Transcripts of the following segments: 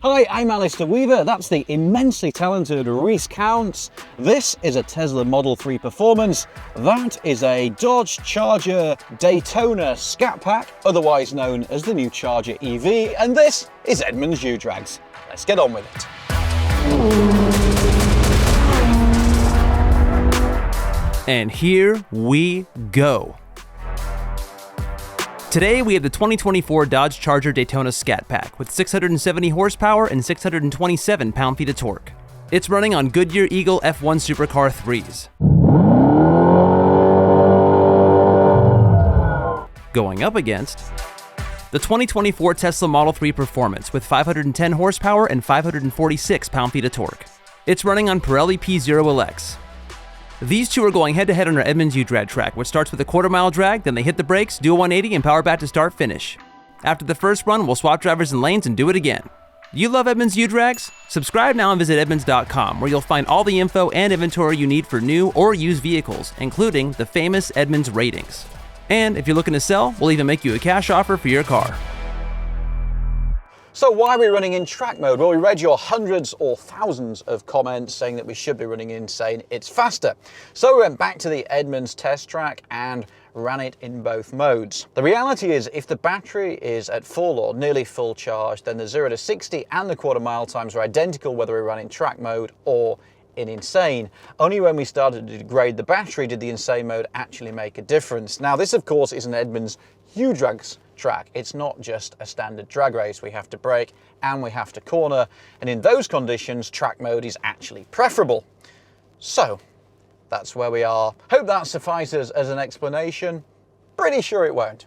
Hi, I'm Alistair Weaver. That's the immensely talented Reese Counts. This is a Tesla Model 3 Performance. That is a Dodge Charger Daytona Scat Pack, otherwise known as the new Charger EV. And this is Edmunds U-Drags. Let's get on with it. And here we go. Today we have the 2024 Dodge Charger Daytona Scat Pack with 670 horsepower and 627 pound-feet of torque. It's running on Goodyear Eagle F1 Supercar 3s. Going up against the 2024 Tesla Model 3 Performance with 510 horsepower and 546 pound-feet of torque. It's running on Pirelli P0LX. These two are going head-to-head on our Edmunds U-Drag track, which starts with a quarter-mile drag, then they hit the brakes, do a 180, and power back to start-finish. After the first run, we'll swap drivers and lanes and do it again. You love Edmunds U-Drags? Subscribe now and visit Edmunds.com, where you'll find all the info and inventory you need for new or used vehicles, including the famous Edmunds ratings. And if you're looking to sell, we'll even make you a cash offer for your car. So why are we running in track mode? Well, we read your hundreds or thousands of comments saying that we should be running in saying it's faster. So we went back to the Edmunds test track and ran it in both modes. The reality is if the battery is at full or nearly full charge, then the 0 to 60 and the quarter-mile times are identical whether we run in track mode or in insane. Only when we started to degrade the battery did the insane mode actually make a difference. Now this of course is an Edmunds U-Drags track. It's not just a standard drag race. We have to brake and we have to corner, and in those conditions track mode is actually preferable. So that's where we are. Hope that suffices as an explanation. Pretty sure it won't.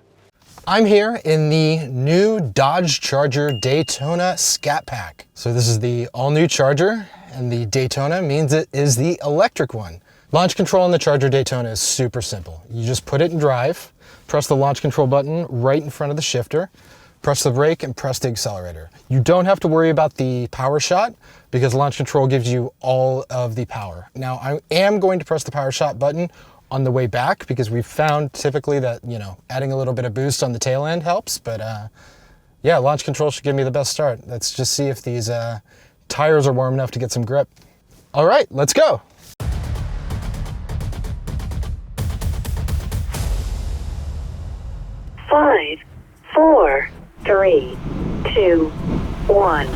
I'm here in the new Dodge Charger Daytona Scat Pack. So this is the all-new Charger, and the Daytona means it is the electric one. Launch control on the Charger Daytona is super simple. You just put it in drive, press the launch control button right in front of the shifter, press the brake, and press the accelerator. You don't have to worry about the power shot because launch control gives you all of the power. Now I am going to press the power shot button on the way back because we've found typically that, you know, adding a little bit of boost on the tail end helps, but yeah, launch control should give me the best start. Let's just see if these tires are warm enough to get some grip. All right, let's go. Five, four, three, two, one.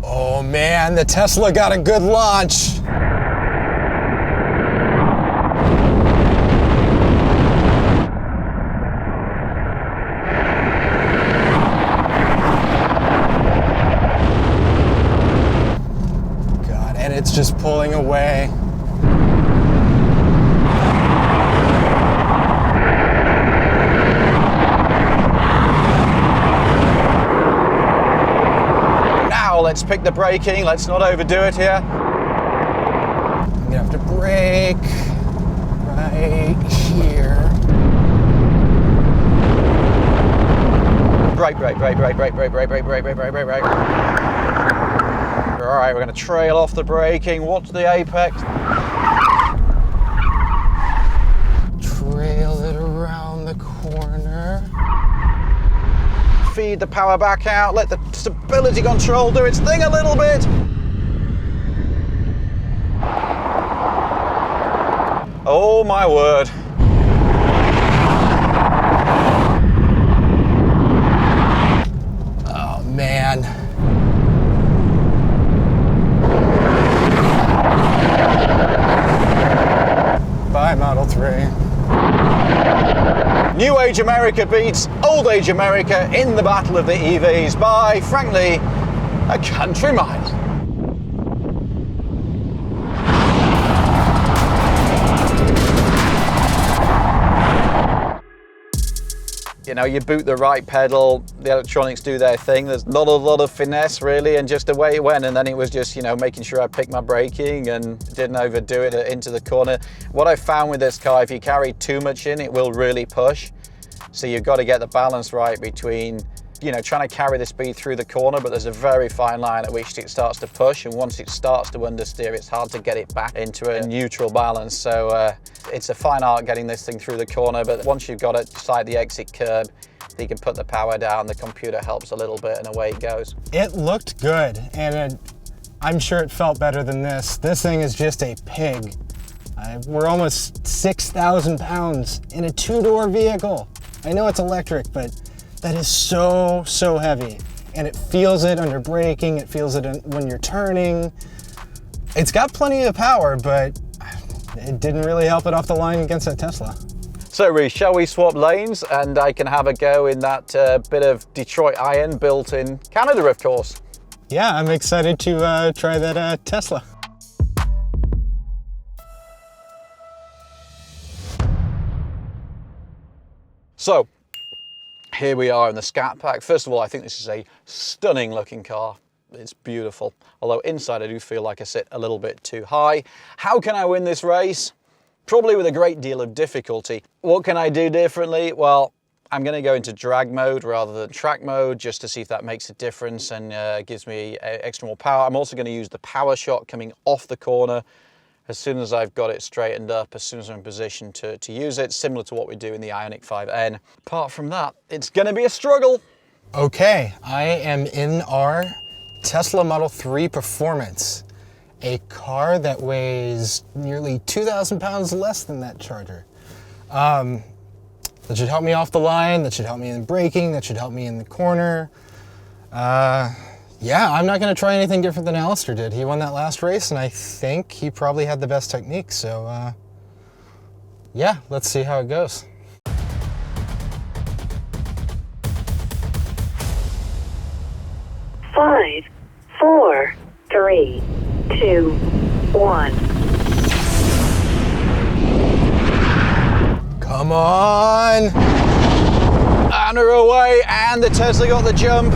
Oh man, the Tesla got a good launch. God, and it's just pulling away. Let's pick the braking, let's not overdo it here. I'm gonna have to brake right here. Brake. All right, we're gonna trail off the braking. Watch the apex. Trail it around the corner. Feed the power back out, let the stability control do its thing a little bit. Oh my word. Oh man. Bye, Model 3. New Age America beats Old Age America in the battle of the EVs by, frankly, a country mile. You know, you boot the right pedal, the electronics do their thing. There's not a lot of finesse really, and just away it went. And then it was just, you know, making sure I picked my braking and didn't overdo it into the corner. What I found with this car, if you carry too much in, it will really push. So you've got to get the balance right between you know, trying to carry the speed through the corner, but there's a very fine line at which it starts to push, and once it starts to understeer, it's hard to get it back into a neutral balance. So it's a fine art getting this thing through the corner, but once you've got it beside the exit curb, you can put the power down, the computer helps a little bit, and away it goes. It looked good, and I'm sure it felt better than this. This thing is just a pig. We're almost 6,000 pounds in a two-door vehicle. I know it's electric, but that is so, so heavy. And it feels it under braking, it feels it when you're turning. It's got plenty of power, but it didn't really help it off the line against that Tesla. So Reece, shall we swap lanes and I can have a go in that bit of Detroit iron built in Canada, of course? Yeah, I'm excited to try that Tesla. So, here we are in the Scat Pack. First of all, I think this is a stunning looking car. It's beautiful. Although inside I do feel like I sit a little bit too high. How can I win this race? Probably with a great deal of difficulty. What can I do differently? Well, I'm going to go into drag mode rather than track mode just to see if that makes a difference and gives me extra more power. I'm also going to use the power shot coming off the corner as soon as I've got it straightened up, as soon as I'm in position to use it, similar to what we do in the Ioniq 5N. Apart from that, it's going to be a struggle. Okay, I am in our Tesla Model 3 Performance, a car that weighs nearly 2,000 pounds less than that Charger. That should help me off the line, that should help me in braking, that should help me in the corner. Yeah, I'm not gonna try anything different than Alistair did. He won that last race, and I think he probably had the best technique, so yeah, let's see how it goes. Five, four, three, two, one. Come on! And we're away, and the Tesla got the jump.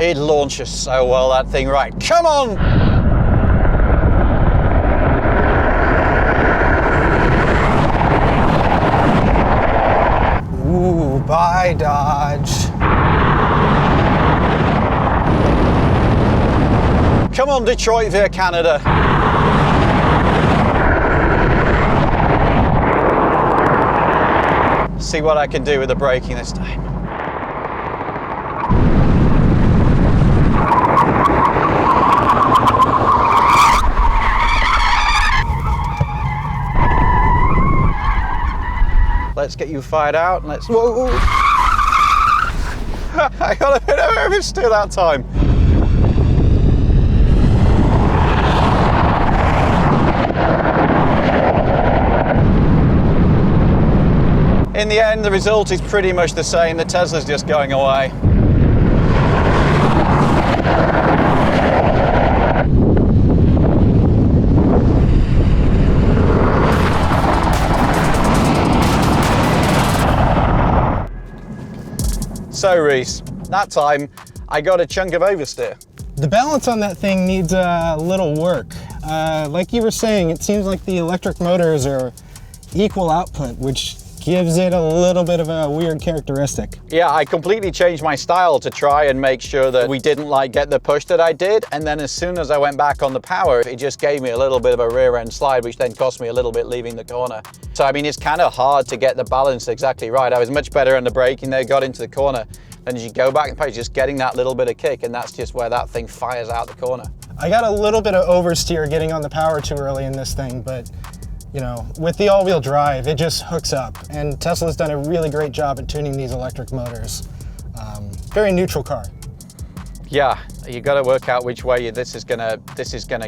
It launches so well, that thing. Right, come on! Ooh, bye, Dodge. Come on, Detroit via Canada. See what I can do with the braking this time. Let's get you fired out and let's. Whoa! I got a bit of oversteer that time. In the end, the result is pretty much the same. The Tesla's just going away. So Reece, that time I got a chunk of oversteer. The balance on that thing needs a little work. Like you were saying, it seems like the electric motors are equal output, which gives it a little bit of a weird characteristic. Yeah, I completely changed my style to try and make sure that we didn't get the push that I did, and then as soon as I went back on the power, it just gave me a little bit of a rear end slide, which then cost me a little bit leaving the corner. So I mean, it's kind of hard to get the balance exactly right. I was much better on the braking there, got into the corner, and as you go back and power, just getting that little bit of kick, and that's just where that thing fires out the corner. I got a little bit of oversteer getting on the power too early in this thing, but you know, with the all-wheel drive, it just hooks up, and Tesla's done a really great job at tuning these electric motors. Very neutral car. Yeah, you got to work out which way this is gonna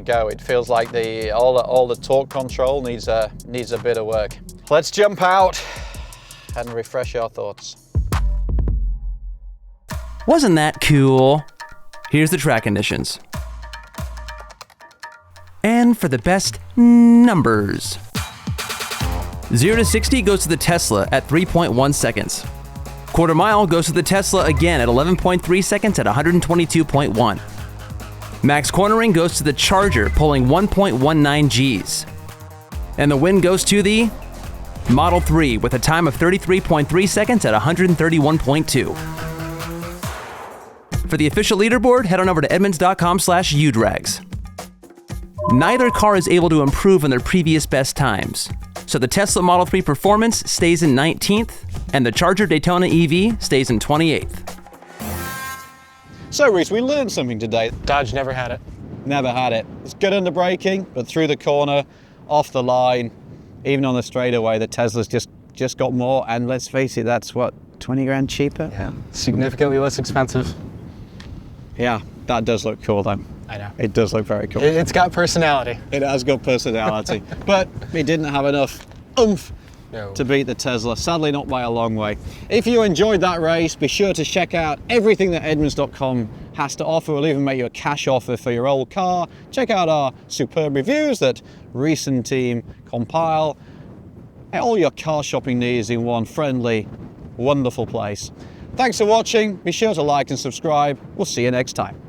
go. It feels like all the torque control needs a bit of work. Let's jump out and refresh our thoughts. Wasn't that cool? Here's the track conditions. And for the best numbers. 0 to 60 goes to the Tesla at 3.1 seconds. Quarter mile goes to the Tesla again at 11.3 seconds at 122.1. Max cornering goes to the Charger, pulling 1.19 Gs. And the win goes to the Model 3 with a time of 33.3 seconds at 131.2. For the official leaderboard, head on over to edmunds.com/U-Drags. Neither car is able to improve on their previous best times, so the Tesla Model 3 Performance stays in 19th, and the Charger Daytona EV stays in 28th. So Reese, we learned something today. Dodge never had it. Never had it. It's good under braking, but through the corner, off the line, even on the straightaway, the Tesla's just got more. And let's face it, that's what, 20 grand cheaper? Yeah, significantly less expensive. Yeah, that does look cool though. I know. It does look very cool. It's got personality. It has got personality, but it didn't have enough oomph No. to beat the Tesla. Sadly, not by a long way. If you enjoyed that race, be sure to check out everything that Edmunds.com has to offer. We'll even make you a cash offer for your old car. Check out our superb reviews that Reese and team compile. All your car shopping needs in one friendly, wonderful place. Thanks for watching. Be sure to like and subscribe. We'll see you next time.